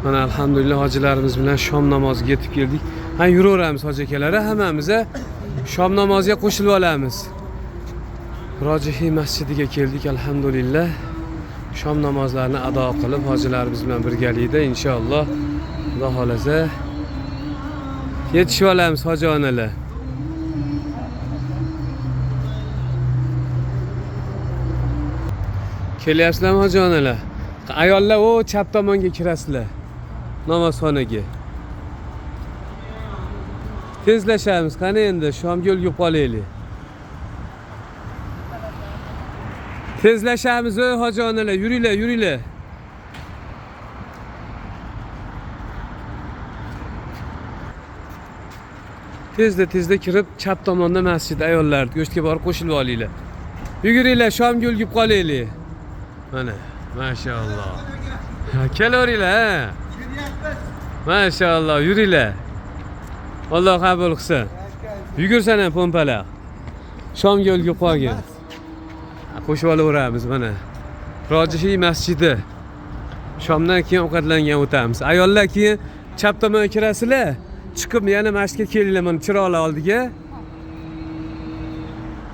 Mana alhamdulillah hojilarimiz bilan shom namoziga yetib keldik. Ha yuraveramiz hoji akalari, hammamiz shom namoziga qo'shilib olamiz. Rojihiy masjidiga keldik alhamdulillah. Shom namozlarini ado qilib hojilarimiz bilan birgalikda inshaalloh Xudo xolasa yetishib olamiz hoji onalar. Kelyapsizlarmi hoji onalar? Ayollar o chap tomonga kirasizlar. Namozxonaga. Tezlashamiz. Qani endi shomga ulgib qolaylik. Tezlashamiz hoji onalar, yuringlar, yuringlar. Tezda kirib chap tomonda masjid ayollar go'shtga borib qo'shilib olinglar. Yuguringlar, shomga ulgib qolaylik. Mana, maşallah. Kelaveringlar, ha. Maşallah, yuringlar. Alloh qabul qilsin. Yugursan ham pompalaq. Shomga ulgib qolgin. Qo'shib olaveramiz mana. Rojihiy masjidi. Shomdan keyin ovqatlangan o'tamiz. Ayollar keyin chap tomonga kirasizlar. Chiqib yana masjidga kelinglar mana chiroqlar oldiga.